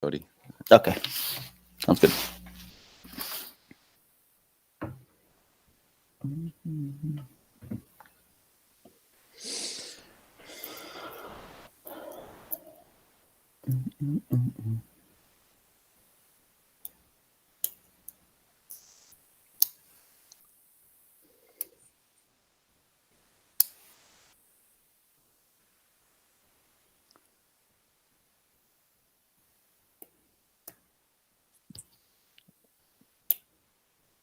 Cody. Okay. Sounds good.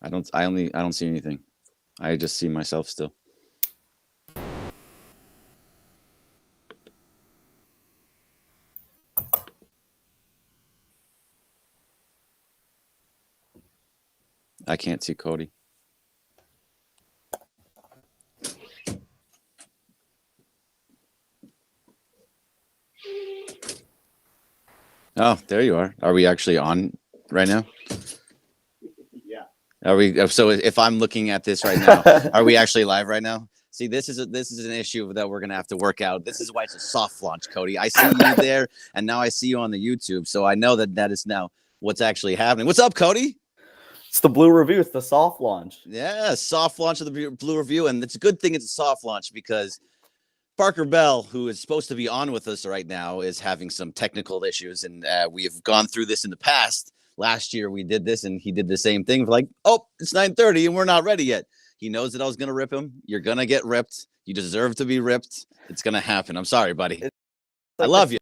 I don't see anything. I just see myself still. I can't see Cody. Oh, there you are. Are we actually on right now? Yeah. Are we? So if I'm looking at this right now, are we actually live right now? See, this is an issue that we're gonna have to work out. This is why it's a soft launch, Cody. I see you there, and now I see you on the YouTube, so I know that is now what's actually happening. What's up, Cody? It's the Blue Review. It's the soft launch. Yeah, soft launch of the Blue Review, and it's a good thing it's a soft launch because Parker Bell, who is supposed to be on with us right now, is having some technical issues, and we have gone through this in the past. Last year we did this, and he did the same thing. Like, oh, it's 9:30, and we're not ready yet. He knows that I was going to rip him. You're going to get ripped. You deserve to be ripped. It's going to happen. I'm sorry, buddy. Like I love you.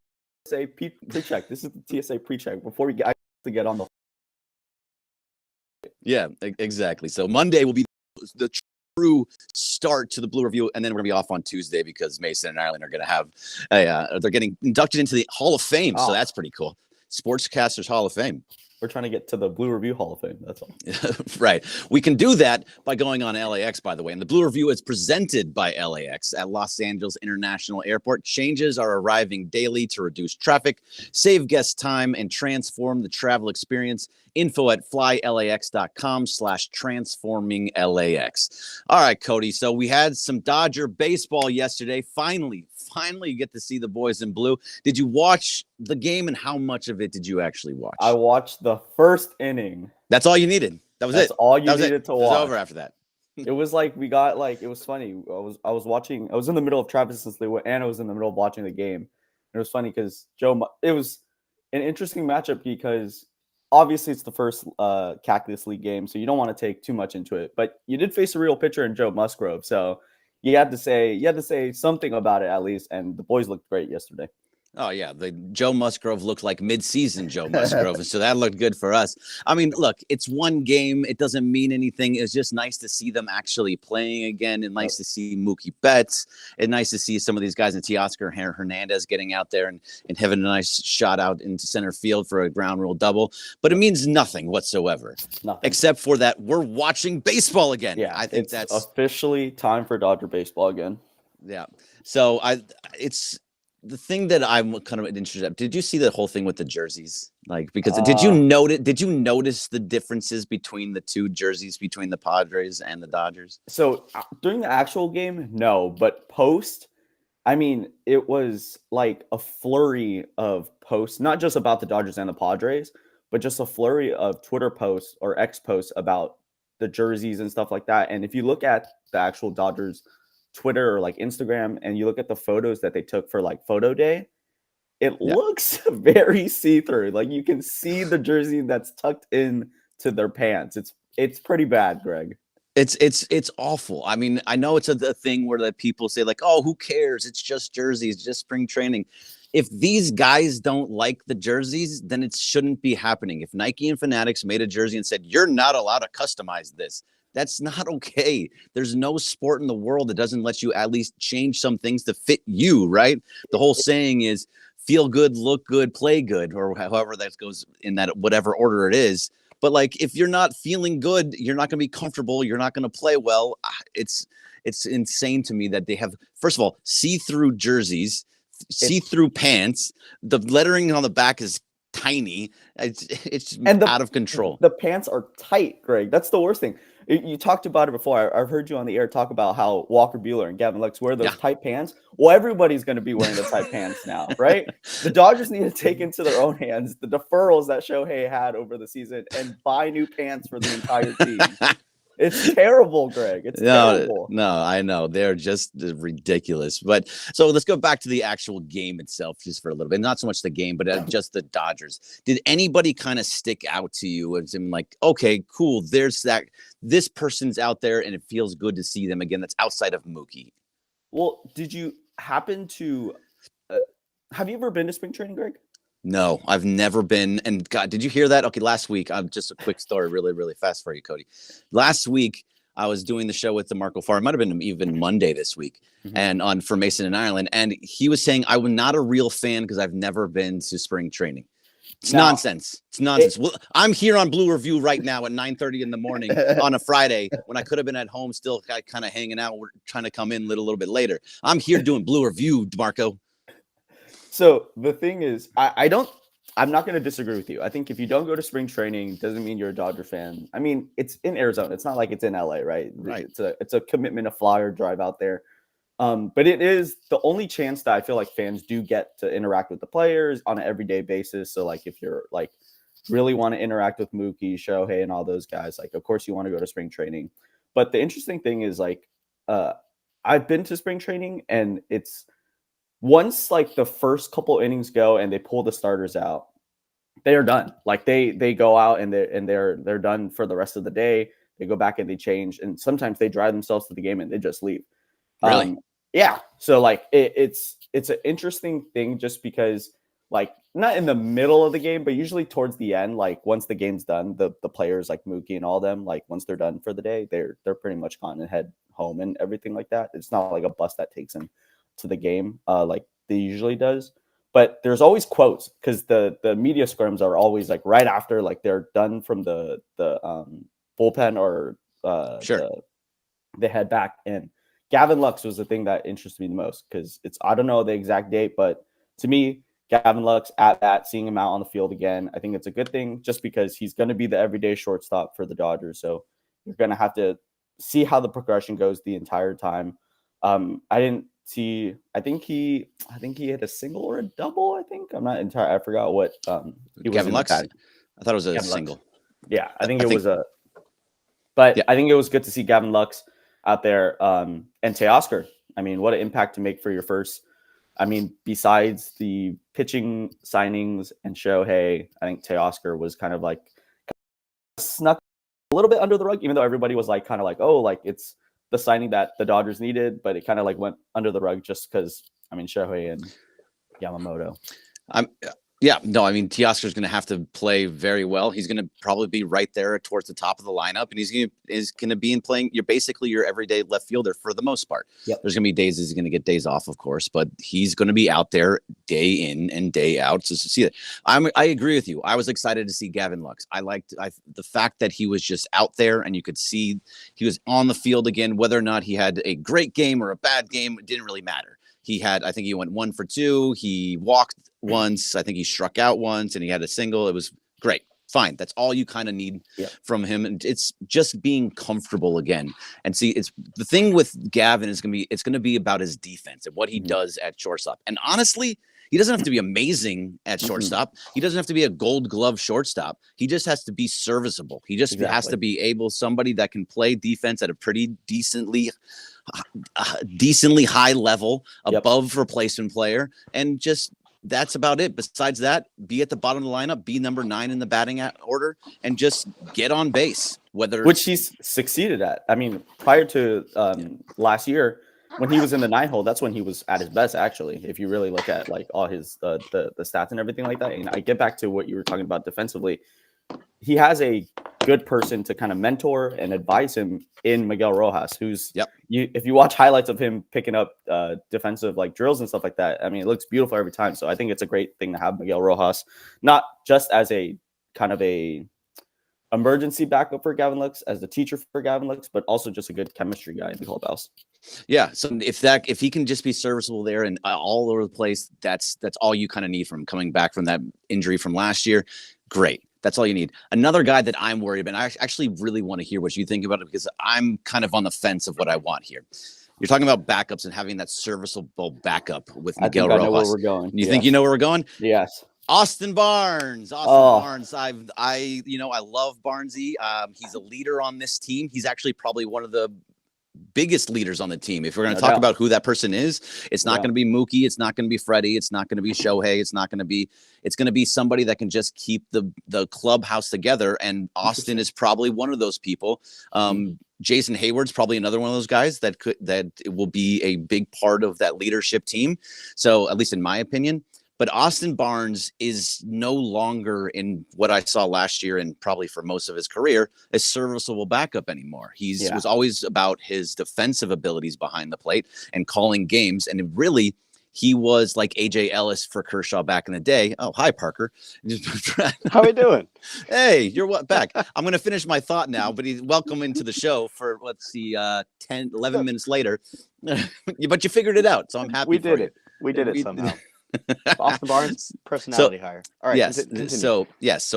TSA pre-check. This is the TSA pre-check before we get to get on the. Yeah, exactly. So Monday will be the true start to the Blue Review, and then we're gonna be off on Tuesday because Mason and Ireland are gonna have they're getting inducted into the Hall of Fame. So that's pretty cool. Sportscasters Hall of Fame. We're trying to get to the Blue Review Hall of Fame. That's all. Right. We can do that by going on LAX, by the way. And the Blue Review is presented by LAX at Los Angeles International Airport. Changes are arriving daily to reduce traffic, save guest time, and transform the travel experience. Info at flylax.com/transforminglax. All right, Cody. So we had some Dodger baseball yesterday. Finally, you get to see the boys in blue. Did you watch the game, and how much of it did you actually watch? I watched the first inning. That's all you needed. That's it. All you needed to watch. It was over after that. It was like we got like it was funny. I was watching. I was in the middle of Travis's league, and I was in the middle of watching the game. And it was funny because it was an interesting matchup because obviously it's the first Cactus League game, so you don't want to take too much into it. But you did face a real pitcher in Joe Musgrove, so you had to say something about it at least. And the boys looked great yesterday. Oh, yeah. The Joe Musgrove looked like mid-season Joe Musgrove. So that looked good for us. I mean, look, it's one game. It doesn't mean anything. It's just nice to see them actually playing again, and nice to see Mookie Betts, and nice to see some of these guys, and Teoscar Hernandez getting out there and having a nice shot out into center field for a ground rule double. But it means nothing whatsoever, except for that we're watching baseball again. Yeah, I think that's officially time for Dodger baseball again. Yeah. So it's the thing that I'm kind of interested in. Did you see the whole thing with the jerseys? Like, because did you notice the differences between the two jerseys between the Padres and the Dodgers? So during the actual game, no, but post, I mean, it was like a flurry of posts, not just about the Dodgers and the Padres, but just a flurry of Twitter posts or X posts about the jerseys and stuff like that. And if you look at the actual Dodgers Twitter or like Instagram, and you look at the photos that they took for like photo day, it looks very see-through. Like you can see the jersey that's tucked in to their pants. It's pretty bad, Greg. It's awful. I mean, I know it's a thing where the people say like, oh, who cares? It's just jerseys, just spring training. If these guys don't like the jerseys, then it shouldn't be happening. If Nike and Fanatics made a jersey and said, you're not allowed to customize this, that's not okay. There's no sport in the world that doesn't let you at least change some things to fit you, right? The whole saying is feel good, look good, play good, or however that goes in that whatever order it is. But like, if you're not feeling good, you're not going to be comfortable. You're not going to play well. It's insane to me that they have, first of all, see-through jerseys, see-through pants. The lettering on the back is tiny. It's out of control. The pants are tight, Greg. That's the worst thing. You talked about it before. I've heard you on the air talk about how Walker Buehler and Gavin Lux wear Yeah. those tight pants. Well, everybody's going to be wearing the tight pants now, right? The Dodgers need to take into their own hands the deferrals that Shohei had over the season and buy new pants for the entire team. It's terrible, Greg. It's terrible. No, I know. They're just ridiculous. But so let's go back to the actual game itself just for a little bit. Not so much the game, but just the Dodgers. Did anybody kind of stick out to you as in like, okay, cool, there's that, this person's out there and it feels good to see them again that's outside of Mookie? Well, did you happen to have you ever been to spring training, Greg? No, I've never been. And God, did you hear that? Okay, last week, just a quick story, really, really fast for you, Cody. Last week, I was doing the show with DeMarco Farr. It might have been even Monday this week, and for Mason and Ireland. And he was saying, I'm not a real fan because I've never been to spring training. It's nonsense. It's nonsense. Well, I'm here on Blue Review right now at 9:30 in the morning on a Friday when I could have been at home still kind of hanging out. We're trying to come in a little bit later. I'm here doing Blue Review, DeMarco. So the thing is, I'm not going to disagree with you. I think if you don't go to spring training, doesn't mean you're a Dodger fan. I mean, it's in Arizona. It's not like it's in LA, right? Right. It's a commitment to fly or drive out there. But it is the only chance that I feel like fans do get to interact with the players on an everyday basis. So like if you're like really want to interact with Mookie, Shohei, and all those guys, like of course you want to go to spring training. But the interesting thing is like I've been to spring training and it's once like the first couple innings go and they pull the starters out, they are done. Like they go out and they're done for the rest of the day. They go back and they change, and sometimes they drive themselves to the game and they just leave. Really? Yeah. So like it's an interesting thing just because like not in the middle of the game, but usually towards the end, like once the game's done, the players like Mookie and all them, like once they're done for the day, they're pretty much gone and head home and everything like that. It's not like a bus that takes them to the game like they usually does. But there's always quotes because the media scrims are always like right after like they're done from the bullpen or they head back in. Gavin Lux was the thing that interested me the most because it's I don't know the exact date, but to me, Gavin Lux at bat, seeing him out on the field again, I think it's a good thing just because he's going to be the everyday shortstop for the Dodgers. So you're going to have to see how the progression goes the entire time. I didn't see. I think he hit a single or a double. I think I'm not entirely. I forgot what he was. Gavin Lux. I thought it was a Gavin single. Lux. Yeah, I think it was a. But yeah. I think it was good to see Gavin Lux out there and Teoscar. I mean, what an impact to make for your first. I mean, besides the pitching signings and Shohei, I think Teoscar was kind of like snuck a little bit under the rug, even though everybody was like kind of like, oh, like it's the signing that the Dodgers needed, but it kind of like went under the rug just because, I mean, Shohei and Yamamoto. Yeah, no, I mean, Teoscar's going to have to play very well. He's going to probably be right there towards the top of the lineup, and he's going to be in playing. You're basically your everyday left fielder for the most part. Yep. There's going to be days he's going to get days off, of course, but he's going to be out there day in and day out. So to see that, I agree with you. I was excited to see Gavin Lux. I liked the fact that he was just out there, and you could see he was on the field again. Whether or not he had a great game or a bad game, it didn't really matter. I think he went 1 for 2. He walked once. I think he struck out once, and he had a single. It was great. Fine. That's all you kind of need from him. And it's just being comfortable again. And see, it's the thing with Gavin is it's going to be about his defense and what he does at shortstop. And honestly, he doesn't have to be amazing at shortstop. He doesn't have to be a Gold Glove shortstop. He just has to be serviceable. He just has to be somebody that can play defense at a pretty decently high level above replacement player, and just that's about it. Besides that, be at the bottom of the lineup, be number 9 in the batting order, and just get on base. Which he's succeeded at. I mean, prior to last year, when he was in the 9 hole, that's when he was at his best. Actually, if you really look at like all his the stats and everything like that, and I get back to what you were talking about defensively. He has a good person to kind of mentor and advise him in Miguel Rojas, who's if you watch highlights of him picking up defensive like drills and stuff like that, I mean, it looks beautiful every time. So I think it's a great thing to have Miguel Rojas, not just as a kind of a emergency backup for Gavin Lux, as the teacher for Gavin Lux, but also just a good chemistry guy in the clubhouse. Yeah. So if he can just be serviceable there and all over the place, that's all you kind of need from him coming back from that injury from last year. Great. That's all you need. Another guy that I'm worried about, and I actually really want to hear what you think about it because I'm kind of on the fence of what I want here. You're talking about backups and having that serviceable backup with I Miguel think I know where Rojas. we're going. You think you know where we're going? Yes. Austin Barnes. I love Barnesy. He's a leader on this team. He's actually probably one of the biggest leaders on the team. If we're going to talk about who that person is, it's not going to be Mookie. It's not going to be Freddie. It's not going to be Shohei. It's going to be somebody that can just keep the clubhouse together. And Austin is probably one of those people. Jason Hayward's probably another one of those guys that will be a big part of that leadership team. So at least in my opinion. But Austin Barnes is no longer, in what I saw last year and probably for most of his career, a serviceable backup anymore. He was always about his defensive abilities behind the plate and calling games. And really, he was like A.J. Ellis for Kershaw back in the day. Oh, hi, Parker. How we doing? Hey, you're back. I'm going to finish my thought now, but welcome into the show for, 11 minutes later. But you figured it out, so I'm happy We did it somehow. Austin Barnes, personality hire. All right. Yes. Continue. So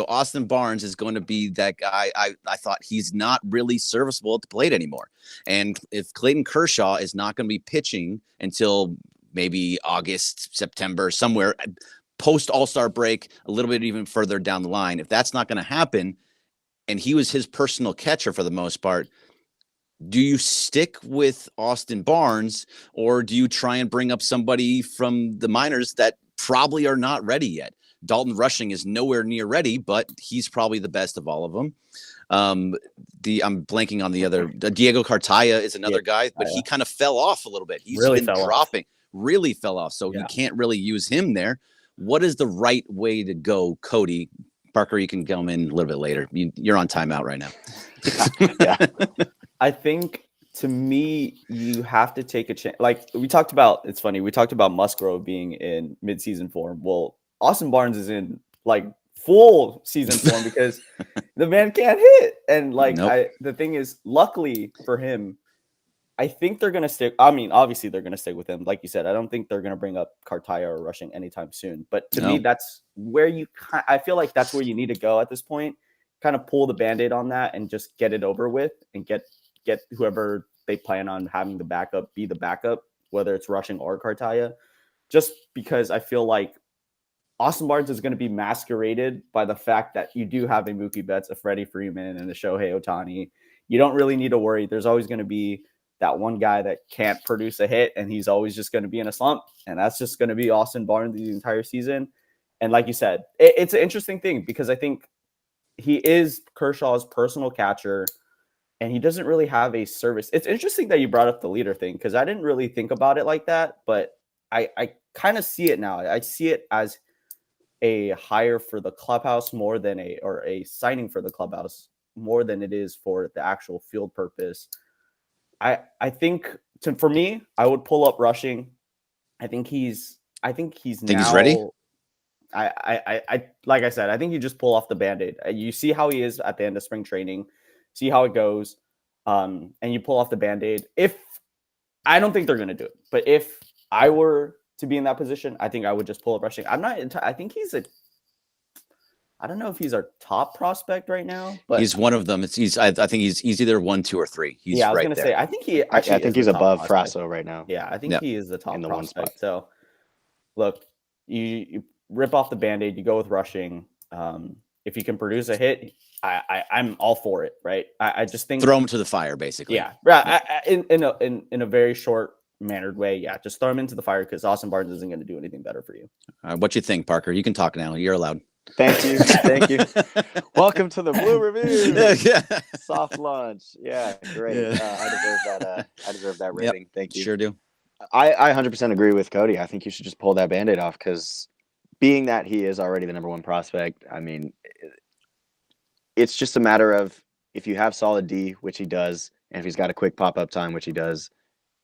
Austin Barnes is going to be that guy. I thought he's not really serviceable at the plate anymore. And if Clayton Kershaw is not going to be pitching until maybe August, September, somewhere post All-Star break, a little bit even further down the line, if that's not going to happen, and he was his personal catcher for the most part, do you stick with Austin Barnes or do you try and bring up somebody from the minors that probably are not ready yet? Dalton Rushing is nowhere near ready, but he's probably the best of all of them. I'm blanking on the other. Diego Cartaya is another guy, but he kind of fell off a little bit. He's really been dropping, really fell off. So you can't really use him there. What is the right way to go, Cody? Parker, you can come in a little bit later. You're on timeout right now. Yeah. I think, to me, you have to take a chance. Like we talked about, it's funny. We talked about Musgrove being in midseason form. Well, Austin Barnes is in like full season form because the man can't hit. And the thing is, luckily for him, I think they're going to stick. I mean, obviously they're going to stick with him. Like you said, I don't think they're going to bring up Cartaya or Rushing anytime soon. But to me, that's where I feel like that's where you need to go at this point. Kind of pull the Band-Aid on that and just get it over with and get whoever they plan on having the backup be the backup, whether it's Rushing or Cartaya, just because I feel like Austin Barnes is going to be masqueraded by the fact that you do have a Mookie Betts, a Freddie Freeman, and a Shohei Ohtani. You don't really need to worry. There's always going to be that one guy that can't produce a hit, and he's always just going to be in a slump, and that's just going to be Austin Barnes the entire season. And like you said, it's an interesting thing because I think he is Kershaw's personal catcher, and he doesn't really have a service. It's interesting that you brought up the leader thing because I didn't really think about it like that, but I kind of see it now. I see it as a hire for the clubhouse more than a signing for the clubhouse more than it is for the actual field purpose. I think for me, I would pull up Rushing. I think he's he's ready. I like I said, I think you just pull off the Band-Aid. You see how he is at the end of spring training, see how it goes, and you pull off the Band-Aid. If I don't think they're going to do it, but if I were to be in that position, I think I would just pull up Rushing. I think I don't know if he's our top prospect right now, but he's one of them. I think he's either 1, 2, or 3. He's I was right going to there. say, I think I think he's above Frasso right now. Yeah, I think he is the top in the prospect. one spot. So, look, you rip off the Band-Aid, you go with Rushing. If you can produce a hit, I'm all for it, right? I just think throw him to the fire, basically. Yeah, in a very short mannered way. Yeah, just throw him into the fire because Austin Barnes isn't going to do anything better for you. What you think, Parker? You can talk now. You're allowed. Thank you. Welcome to the Blue Review. Yeah. Soft launch. Yeah, great. I deserve that rating. Yep, thank you. Sure do. I 100% agree with Cody. I think you should just pull that Band-Aid off because being that he is already the number one prospect, I mean, it's just a matter of if you have solid D, which he does, and if he's got a quick pop-up time, which he does.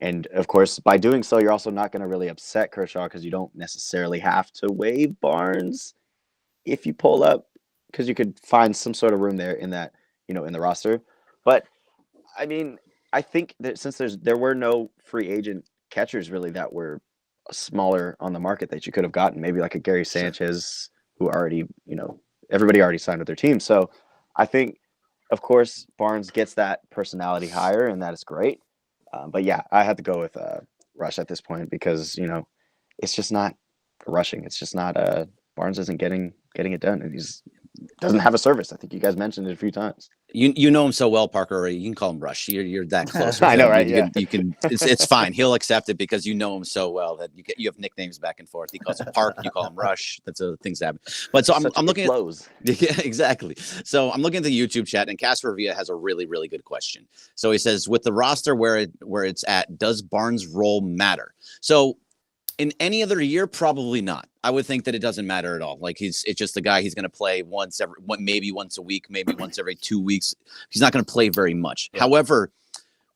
And, of course, by doing so, you're also not going to really upset Kershaw because you don't necessarily have to waive Barnes if you pull up because you could find some sort of room there in that, in the roster. But, I mean, I think that since there were no free agent catchers really that were smaller on the market that you could have gotten, maybe like a Gary Sanchez who already, everybody already signed with their team. So I think, of course, Barnes gets that personality higher, and that is great. But yeah, I had to go with Rush at this point because it's just not rushing. It's just not Barnes isn't getting it done, and he's doesn't have a service. I think you guys mentioned it a few times. You know him so well, Parker. Already. You can call him Rush. You're that close. With I know, him. right? You can. It's fine. He'll accept it because you know him so well that you have nicknames back and forth. He calls him Park. You call him Rush. That's things that happen. But so I'm looking at yeah, exactly. So I'm looking at the YouTube chat, and Casper Villa has a really good question. So he says, with the roster where it's at, does Barnes' role matter? So in any other year, probably not. I would think that it doesn't matter at all. Like it's just a guy. He's going to play maybe once a week, maybe once every 2 weeks. He's not going to play very much. Yeah. However,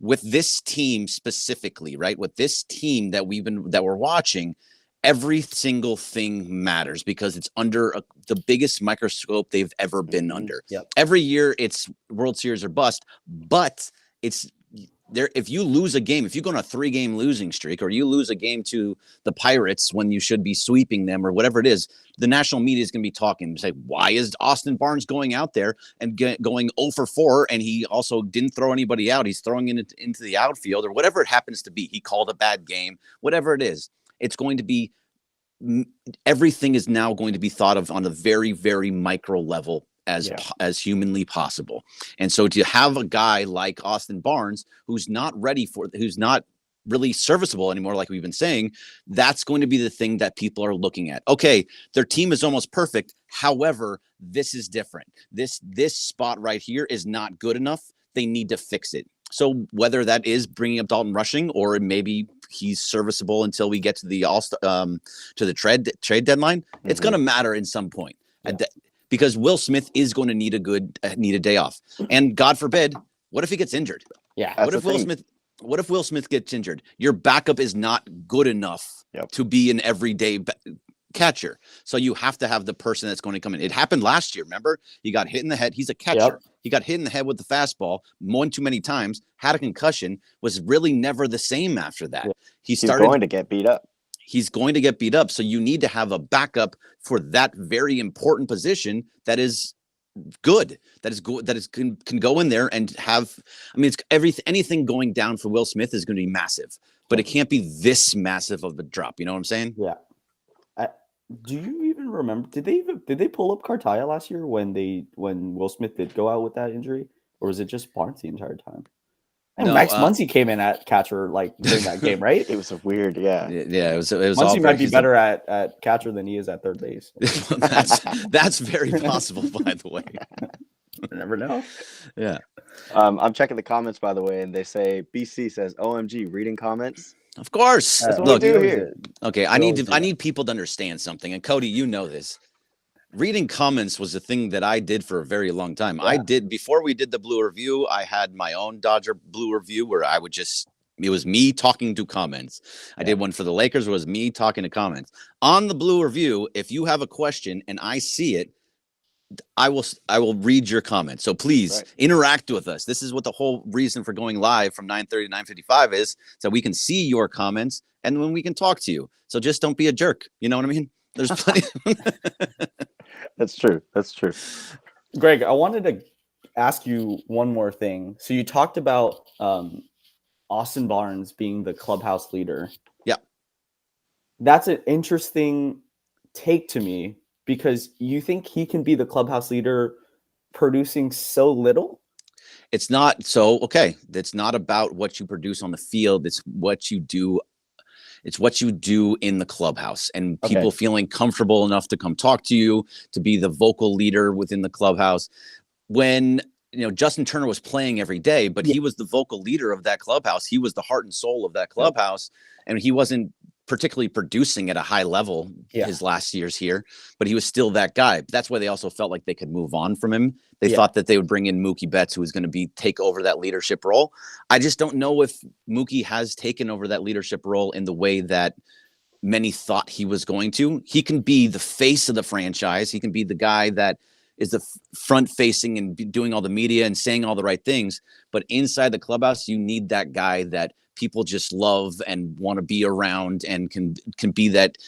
with this team specifically, right? With this team that we're watching, every single thing matters because it's under the biggest microscope they've ever been under. Yep. Every year, it's World Series or bust, but it's. There, if you lose a game, if you go on a 3-game losing streak, or you lose a game to the Pirates when you should be sweeping them, or whatever it is, the national media is going to be talking. Say, why is Austin Barnes going out there and going 0 for 4, and he also didn't throw anybody out? He's throwing it into the outfield, or whatever it happens to be. He called a bad game, whatever it is. It's going to be everything is now going to be thought of on a very, very micro level. As humanly possible. And so to have a guy like Austin Barnes, who's not really serviceable anymore, like we've been saying, that's going to be the thing that people are looking at. Okay, their team is almost perfect. However, this is different. This spot right here is not good enough. They need to fix it. So whether that is bringing up Dalton Rushing, or maybe he's serviceable until we get to the trade deadline, it's going to matter in some point. Yeah. Because Will Smith is going to need a day off, and God forbid, what if he gets injured? Yeah. What if Will Smith gets injured? Your backup is not good enough to be an everyday catcher. So you have to have the person that's going to come in. It happened last year. Remember, he got hit in the head. He's a catcher. Yep. He got hit in the head with the fastball one too many times. Had a concussion. Was really never the same after that. Yep. He's going to get beat up. He's going to get beat up. So you need to have a backup for that very important position that is good, can go in there and have. I mean, it's anything going down for Will Smith is going to be massive, but it can't be this massive of a drop. You know what I'm saying? Yeah. Do you even remember? Did they pull up Cartaya last year when Will Smith did go out with that injury, or was it just Barnes the entire time? And Max Muncy came in at catcher during that game, right? It was a weird, yeah. It was. Muncy might be better at catcher than he is at third base. that's very possible, by the way. You never know. Yeah. I'm checking the comments, by the way, and they say BC says, "OMG, reading comments." Of course. That's what we do here. Okay, I need people to understand something, and Cody, you know this. Reading comments was a thing that I did for a very long time. Yeah. Before we did the Blue Review, I had my own Dodger Blue Review where it was me talking to comments. I did one for the Lakers. It was me talking to comments. On the Blue Review, if you have a question and I see it, I will read your comment. So please interact with us. This is what the whole reason for going live from 9:30 to 9:55 is, so we can see your comments and when we can talk to you. So just don't be a jerk. You know what I mean? There's plenty. That's true. Greg, I wanted to ask you one more thing. So you talked about Austin Barnes being the clubhouse leader. Yeah. That's an interesting take to me, because you think he can be the clubhouse leader producing so little? It's not so, okay. It's not about what you produce on the field. It's what you do. It's what you do in the clubhouse, and people feeling comfortable enough to come talk to you, to be the vocal leader within the clubhouse. When, Justin Turner was playing every day, but he was the vocal leader of that clubhouse. He was the heart and soul of that clubhouse, and he wasn't particularly producing at a high level his last years here, but he was still that guy. That's why they also felt like they could move on from him. They thought that they would bring in Mookie Betts, who was going to take over that leadership role. I just don't know if Mookie has taken over that leadership role in the way that many thought he was going to. He can be the face of the franchise. He can be the guy that is the front facing and doing all the media and saying all the right things. But inside the clubhouse, you need that guy that people just love and want to be around, and can be that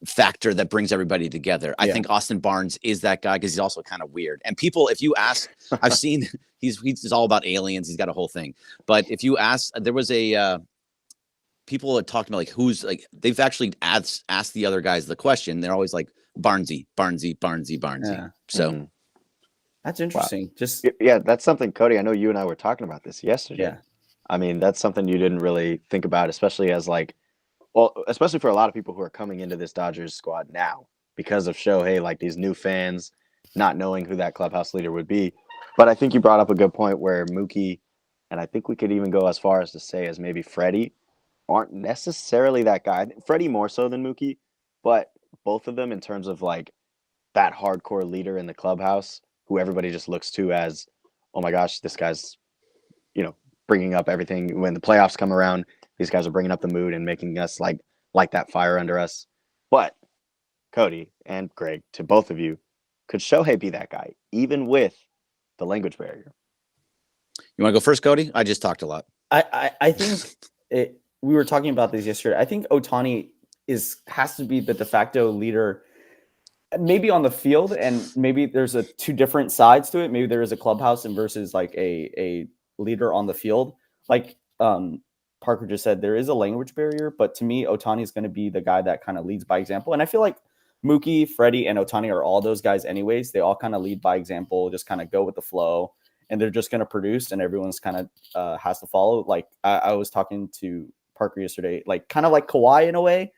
factor that brings everybody together. I think Austin Barnes is that guy because he's also kind of weird. And people, if you ask, I've seen he's all about aliens. He's got a whole thing. But if you ask, there was a people had talked about like who's like they've actually asked the other guys the question. They're always like Barnesy. Yeah. So that's interesting. Wow. Just that's something, Cody. I know you and I were talking about this yesterday. Yeah. I mean, that's something you didn't really think about, especially as like, well, especially for a lot of people who are coming into this Dodgers squad now because of Shohei, like these new fans not knowing who that clubhouse leader would be. But I think you brought up a good point where Mookie, and I think we could even go as far as to say as maybe Freddie, aren't necessarily that guy. Freddie more so than Mookie, but both of them in terms of like that hardcore leader in the clubhouse who everybody just looks to as, oh my gosh, this guy's, bringing up everything when the playoffs come around. These guys are bringing up the mood and making us like that fire under us. But Cody and Greg, to both of you, could Shohei be that guy, even with the language barrier? You want to go first, Cody? I just talked a lot. I think we were talking about this yesterday. I think Ohtani has to be the de facto leader, maybe on the field, and maybe there's two different sides to it. Maybe there is a clubhouse and versus like a leader on the field. Like Parker just said, there is a language barrier, but to me, Ohtani is going to be the guy that kind of leads by example. And I feel like Mookie, Freddie, and Ohtani are all those guys anyways. They all kind of lead by example, just kind of go with the flow, and they're just going to produce, and everyone's kind of has to follow. Like I was talking to Parker yesterday, like kind of like Kawhi in a way,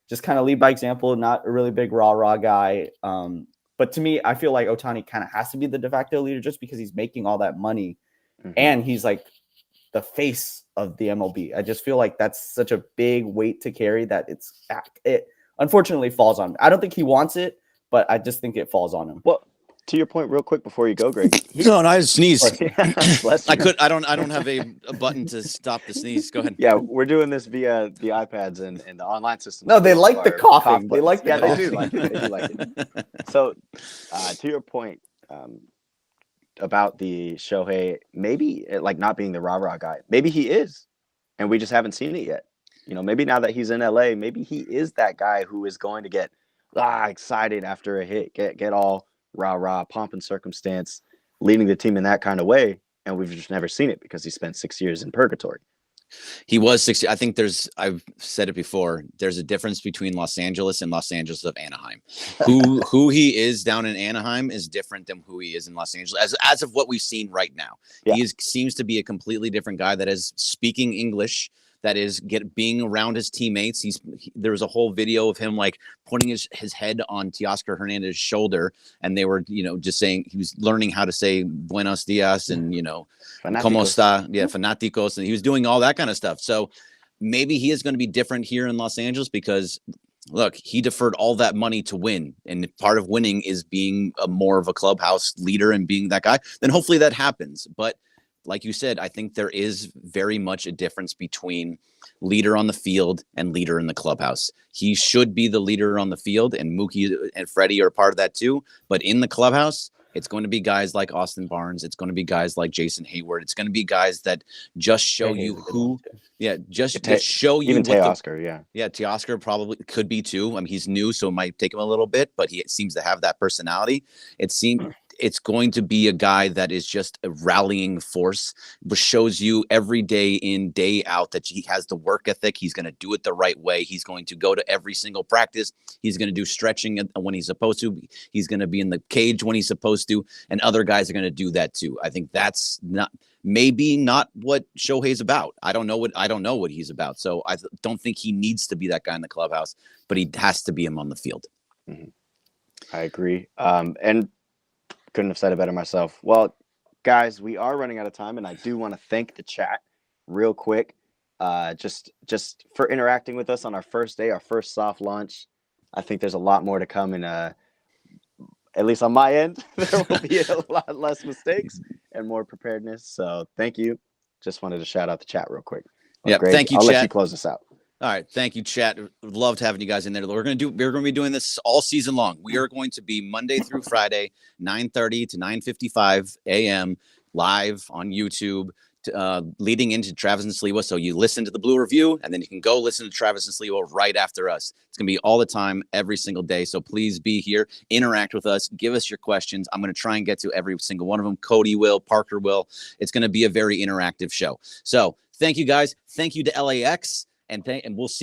just kind of lead by example, not a really big rah-rah guy. But to me, I feel like Ohtani kind of has to be the de facto leader just because he's making all that money. Mm-hmm. And he's like the face of the MLB. I just feel like that's such a big weight to carry that it unfortunately falls on him. I don't think he wants it, but I just think it falls on him. Well, to your point, real quick before you go, Greg. No, I sneezed. I don't have a button to stop the sneeze. Go ahead. Yeah, we're doing this via the iPads and the online system. No, they like the coughing. They like the coughing. They do like it. They do like it. So, to your point about the Shohei, maybe like not being the rah-rah guy, maybe he is, and we just haven't seen it yet. Maybe now that he's in LA, maybe he is that guy who is going to get excited after a hit, get all rah-rah, pomp and circumstance, leading the team in that kind of way, and we've just never seen it because he spent 6 years in purgatory. He was 60. I think I've said it before, there's a difference between Los Angeles and Los Angeles of Anaheim. Who he is down in Anaheim is different than who he is in Los Angeles, as of what we've seen right now. Yeah. He seems to be a completely different guy that is speaking English, that is being around his teammates. There was a whole video of him like putting his head on Teoscar Hernandez's shoulder, and they were, just saying he was learning how to say buenos dias and, como está, fanáticos, and he was doing all that kind of stuff. So maybe he is going to be different here in Los Angeles because, look, he deferred all that money to win, and part of winning is being more of a clubhouse leader and being that guy. Then hopefully that happens, but like you said, I think there is very much a difference between leader on the field and leader in the clubhouse. He should be the leader on the field, and Mookie and Freddie are part of that too. But in the clubhouse, it's going to be guys like Austin Barnes. It's going to be guys like Jason Hayward. It's going to be guys that just show you who, just show you. Even Teoscar, Teoscar probably could be too. I mean, he's new, so it might take him a little bit, but he seems to have that personality. It's going to be a guy that is just a rallying force, but shows you every day in, day out that he has the work ethic. He's going to do it the right way. He's going to go to every single practice. He's going to do stretching when he's supposed to. He's going to be in the cage when he's supposed to, and other guys are going to do that too. I think that's maybe not what Shohei's about. I don't know what he's about. So I don't think he needs to be that guy in the clubhouse, but he has to be him on the field. Mm-hmm. I agree. And couldn't have said it better myself. Well, guys, we are running out of time, and I do want to thank the chat real quick, just for interacting with us on our first day, our first soft launch. I think there's a lot more to come, and at least on my end, there will be a lot less mistakes and more preparedness. So thank you. Just wanted to shout out the chat real quick. Yeah, thank you, I'll chat. let you close this out. All right. Thank you, chat. Loved having you guys in there. We're going to be doing this all season long. We are going to be Monday through Friday, 9:30 to 9:55 a.m. live on YouTube, leading into Travis and Sliwa. So you listen to the Blue Review, and then you can go listen to Travis and Sliwa right after us. It's going to be all the time, every single day. So please be here, interact with us, give us your questions. I'm going to try and get to every single one of them. Cody will, Parker will. It's going to be a very interactive show. So thank you guys. Thank you to LAX, and we'll see